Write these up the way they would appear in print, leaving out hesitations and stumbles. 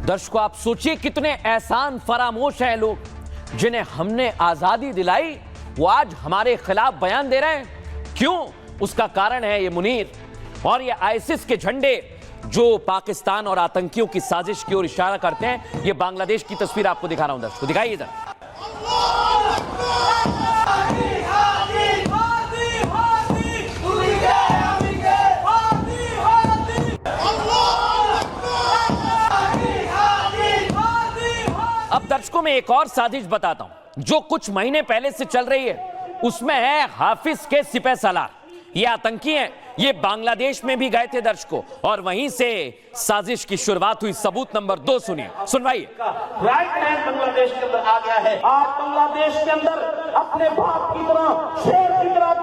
दर्शकों, आप सोचिए कितने एहसान फरामोश हैं लोग जिन्हें हमने आजादी दिलाई, वो आज हमारे खिलाफ बयान दे रहे हैं। क्यों? उसका कारण है ये मुनीर और ये आईसिस के झंडे जो पाकिस्तान और आतंकियों की साजिश की ओर इशारा करते हैं। ये बांग्लादेश की तस्वीर आपको दिखा रहा हूं दर्शकों, दिखाइए इधर। अब दर्शकों में एक और साजिश बताता हूं जो कुछ महीने पहले से चल रही है। उसमें है हाफिज के सिपह सालार। ये आतंकी हैं, ये बांग्लादेश में भी गए थे दर्शकों, और वहीं से साजिश की शुरुआत हुई। सबूत नंबर 2 सुनिए, सुनवाइए। राइट हैंड बांग्लादेश के अंदर आ गया है। आज बांग्लादेश के अंदर अपने बाप की तरह शेर की तरह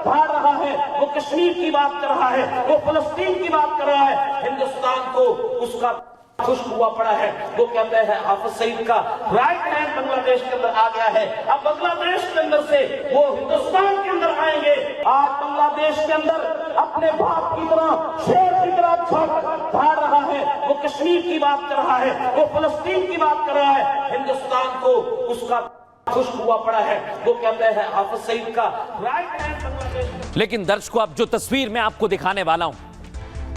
भाड़ रहा है। वो कश्मीर की बात कर रहा है, वो फलस्तीन की बात कर रहा है। हिंदुस्तान को उसका खुश्क हुआ पड़ा है। वो कहते हैं हाफिज सईद का राइट हैंड बांग्लादेश के अंदर आ गया है। अब बांग्लादेश के अंदर से वो हिंदुस्तान के अंदर आएंगे। आज बांग्लादेश के अंदर अपने बाप की तरह शेर की तरह भाड़ रहा है। वो कश्मीर की बात कर रहा है, वो फलस्तीन की बात कर रहा है। हिंदुस्तान को उसका खुश्क हुआ पड़ा है। वो कहते हैं हाफिज सईद का राइट हैंड बांग्लादेश। लेकिन दर्शकों, अब जो तस्वीर मैं आपको दिखाने वाला हूं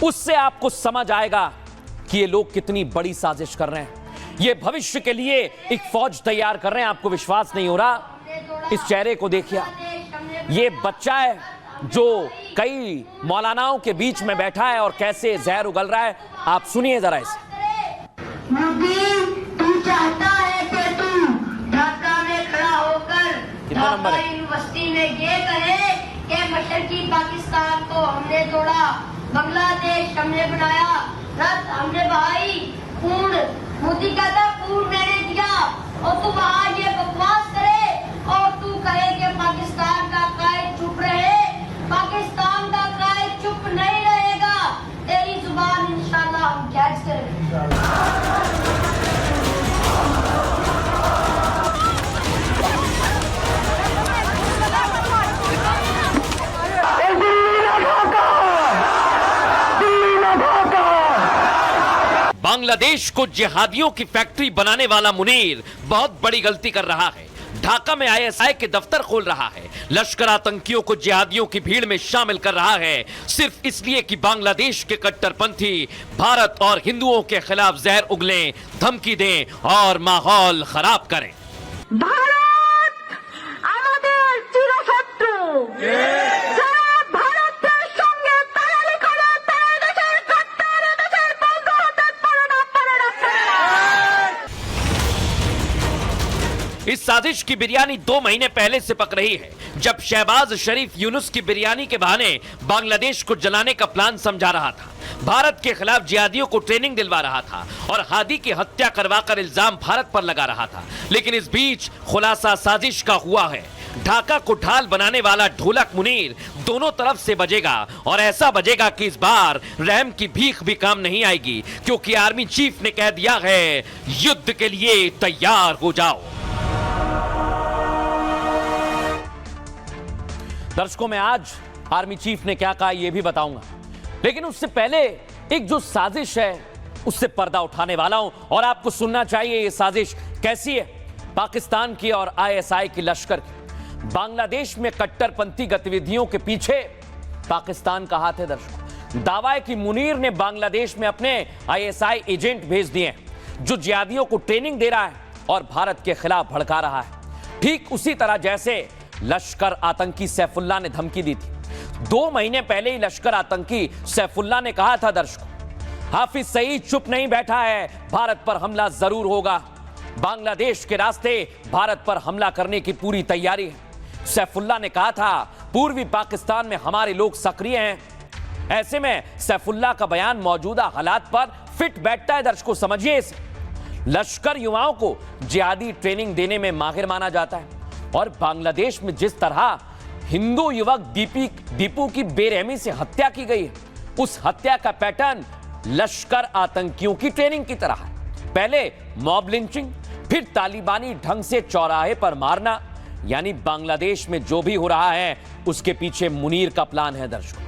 उससे आपको समझ आएगा कि ये लोग कितनी बड़ी साजिश कर रहे हैं। ये भविष्य के लिए एक फौज तैयार कर रहे हैं। आपको विश्वास नहीं हो रहा? इस चेहरे को देखिए। ये बच्चा है जो कई मौलानाओं के बीच में बैठा है और कैसे जहर उगल रहा है। आप सुनिए जरा इसे। तू चाहता है कि तू ढाका में खड़ा होकर कितना नंबर है? यूनिवर्सिटी में ये कहे कि मशरकी पाकिस्तान को हमने तोड़ा, बांग्लादेश हमने बनाया, रथ हमने भाई, खून मोदी कहता खून मैंने दिया, और तू वहाँ ये बकवास करे और तू कहे कि पाकिस्तान का कायद चुप रहे। पाकिस्तान का कायद चुप नहीं रहेगा। तेरी जुबान इंशाल्लाह हम कैच करेंगे। बांग्लादेश को जिहादियों की फैक्ट्री बनाने वाला मुनीर बहुत बड़ी गलती कर रहा है। ढाका में आईएसआई के दफ्तर खोल रहा है। लश्कर आतंकियों को जिहादियों की भीड़ में शामिल कर रहा है, सिर्फ इसलिए कि बांग्लादेश के कट्टरपंथी भारत और हिंदुओं के खिलाफ जहर उगलें, धमकी दें और माहौल खराब करें। भारत আমাদের চিরশত্রু। इस साजिश की बिरयानी 2 महीने पहले से पक रही है, जब शहबाज शरीफ यूनुस की बिरयानी के बहाने बांग्लादेश को जलाने का प्लान समझा रहा था, भारत के खिलाफ जिहादियों को ट्रेनिंग दिलवा रहा था और हादी की हत्या करवाकर इल्जाम भारत पर लगा रहा था। लेकिन इस बीच खुलासा साजिश का हुआ है। ढाका को ढाल बनाने वाला ढोलक मुनीर दोनों तरफ से बजेगा, और ऐसा बजेगा कि इस बार रहम की भीख भी काम नहीं आएगी, क्योंकि आर्मी चीफ ने कह दिया है युद्ध के लिए तैयार हो जाओ। दर्शकों, मैं आज आर्मी चीफ ने क्या कहा यह भी बताऊंगा, लेकिन उससे पहले एक जो साजिश है उससे पर्दा उठाने वाला हूं और आपको सुनना चाहिए ये साजिश कैसी है। पाकिस्तान की और आईएसआई की लश्कर की बांग्लादेश में कट्टरपंथी गतिविधियों के पीछे पाकिस्तान का हाथ है। दर्शकों, दावा है कि मुनीर ने बांग्लादेश में अपने आईएसआई एजेंट भेज दिए हैं जो जिहादियों को ट्रेनिंग दे रहा है और भारत के खिलाफ भड़का रहा है। ठीक उसी तरह जैसे लश्कर आतंकी सैफुल्लाह ने धमकी दी थी। 2 महीने पहले ही लश्कर आतंकी सैफुल्लाह ने कहा था दर्शकों, हाफिज सईद चुप नहीं बैठा है, भारत पर हमला जरूर होगा। बांग्लादेश के रास्ते भारत पर हमला करने की पूरी तैयारी है। सैफुल्लाह ने कहा था पूर्वी पाकिस्तान में हमारे लोग सक्रिय हैं। ऐसे में सैफुल्लाह का बयान मौजूदा हालात पर फिट बैठता है। दर्शकों, समझिए इसे। लश्कर युवाओं को जिहादी ट्रेनिंग देने में माहिर माना जाता है, और बांग्लादेश में जिस तरह हिंदू युवक दीपू की बेरहमी से हत्या की गई है, उस हत्या का पैटर्न लश्कर आतंकियों की ट्रेनिंग की तरह है। पहले मॉब लिंचिंग, फिर तालिबानी ढंग से चौराहे पर मारना। यानी बांग्लादेश में जो भी हो रहा है उसके पीछे मुनीर का प्लान है दर्शकों,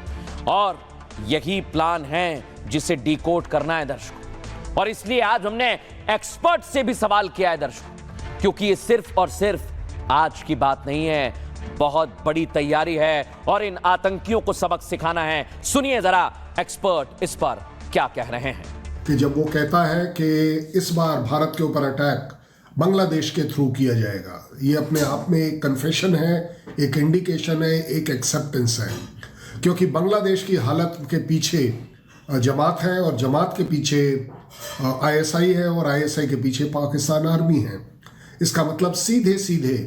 और यही प्लान है जिसे डिकोड करना है दर्शकों। और इसलिए आज हमने एक्सपर्ट से भी सवाल किया है दर्शकों, क्योंकि ये सिर्फ और सिर्फ आज की बात नहीं है, बहुत बड़ी तैयारी है और इन आतंकियों को सबक सिखाना है। सुनिए जरा एक्सपर्ट इस पर क्या कह रहे हैं। कि जब वो कहता है कि इस बार भारत के ऊपर अटैक बांग्लादेश के थ्रू किया जाएगा, ये अपने आप में एक कन्फेशन है, एक इंडिकेशन है, एक एक्सेप्टेंस है, क्योंकि बांग्लादेश की हालत के पीछे जमात है और जमात के पीछे आईएसआई है और आईएसआई के पीछे पाकिस्तान आर्मी है। इसका मतलब सीधे सीधे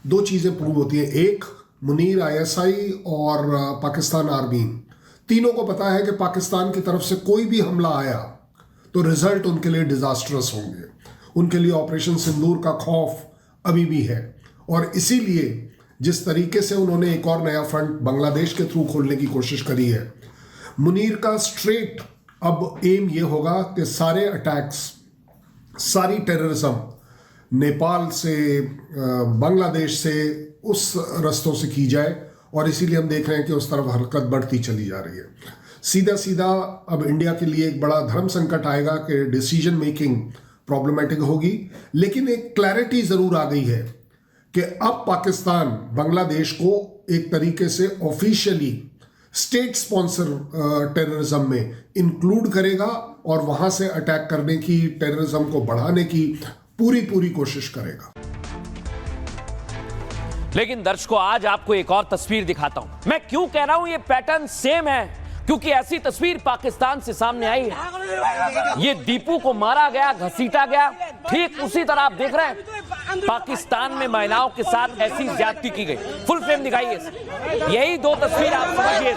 दो चीज़ें प्रूव होती हैं। एक, मुनीर आईएसआई और पाकिस्तान आर्मी तीनों को पता है कि पाकिस्तान की तरफ से कोई भी हमला आया तो रिजल्ट उनके लिए डिजास्टरस होंगे। उनके लिए ऑपरेशन सिंदूर का खौफ अभी भी है और इसीलिए जिस तरीके से उन्होंने एक और नया फ्रंट बांग्लादेश के थ्रू खोलने की कोशिश करी है, मुनीर का स्ट्रेट अब एम ये होगा कि सारे अटैक्स, सारी टेररिज्म नेपाल से, बांग्लादेश से, उस रस्तों से की जाए और इसीलिए हम देख रहे हैं कि उस तरफ हरकत बढ़ती चली जा रही है। सीधा सीधा अब इंडिया के लिए एक बड़ा धर्म संकट आएगा कि डिसीजन मेकिंग प्रॉब्लमेटिक होगी, लेकिन एक क्लैरिटी ज़रूर आ गई है कि अब पाकिस्तान बांग्लादेश को एक तरीके से ऑफिशियली स्टेट स्पॉन्सर टेररिज्म में इंक्लूड करेगा और वहां से अटैक करने की, टेररिज्म को बढ़ाने की पूरी कोशिश करेगा। लेकिन दर्शकों, आज आपको एक और तस्वीर दिखाता हूं। मैं क्यों कह रहा हूं ये पैटर्न सेम है, क्योंकि ऐसी तस्वीर पाकिस्तान से सामने आई है। ये दीपू को मारा गया, घसीटा गया, ठीक उसी तरह आप देख रहे हैं पाकिस्तान में महिलाओं के साथ ऐसी ज्यादती की गई। फुल फ्रेम दिखाइए, यही दो तस्वीर आप समझिए।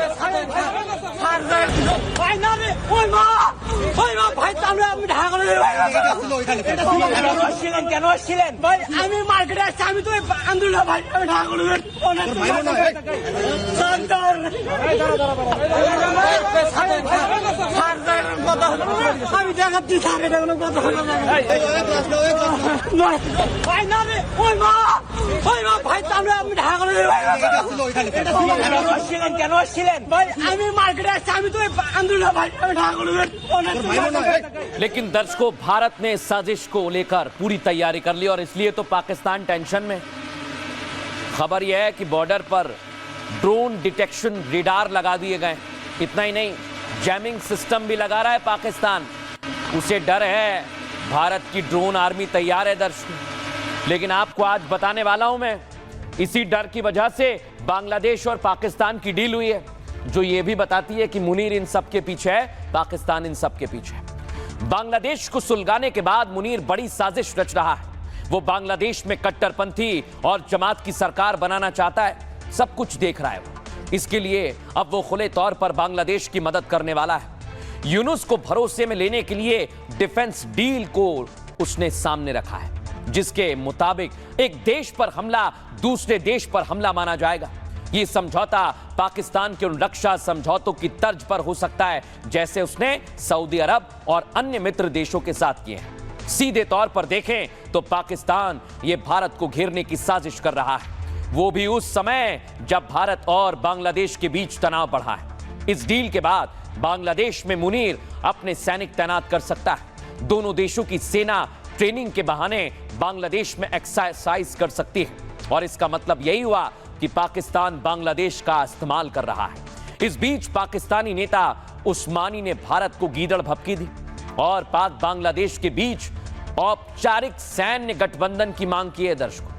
लेकिन दर्शकों, भारत ने इस साजिश को लेकर पूरी तैयारी कर ली और इसलिए तो पाकिस्तान टेंशन में। खबर यह है कि बॉर्डर पर ड्रोन डिटेक्शन रेडार लगा दिए गए। इतना ही नहीं, जैमिंग सिस्टम भी लगा रहा है पाकिस्तान। उसे डर है, भारत की ड्रोन आर्मी तैयार है दर्शकों। लेकिन आपको आज बताने वाला हूं मैं, इसी डर की वजह से बांग्लादेश और पाकिस्तान की डील हुई है, जो ये भी बताती है कि मुनीर इन सब के पीछे है, पाकिस्तान इन सब के पीछे है। बांग्लादेश को सुलगाने के बाद मुनीर बड़ी साजिश रच रहा है। वो बांग्लादेश में कट्टरपंथी और जमात की सरकार बनाना चाहता है। सब कुछ देख रहा है वो। इसके लिए अब वो खुले तौर पर बांग्लादेश की मदद करने वाला है। यूनुस को भरोसे में लेने के लिए डिफेंस डील को उसने सामने रखा है, जिसके मुताबिक एक देश पर हमला दूसरे देश पर हमला माना जाएगा। ये समझौता पाकिस्तान के उन रक्षा समझौतों की तर्ज पर हो सकता है जैसे उसने सऊदी अरब और अन्य मित्र देशों के साथ किए हैं। सीधे तौर पर देखें तो पाकिस्तान ये भारत को घेरने की साजिश कर रहा है, वो भी उस समय जब भारत और बांग्लादेश के बीच तनाव बढ़ा है। इस डील के बाद बांग्लादेश में मुनीर अपने सैनिक तैनात कर सकता है। दोनों देशों की सेना ट्रेनिंग के बहाने बांग्लादेश में एक्सरसाइज कर सकती है और इसका मतलब यही हुआ कि पाकिस्तान बांग्लादेश का इस्तेमाल कर रहा है। इस बीच पाकिस्तानी नेता उस्मानी ने भारत को गीदड़ भभकी दी और पाक बांग्लादेश के बीच औपचारिक सैन्य गठबंधन की मांग की है दर्शकों।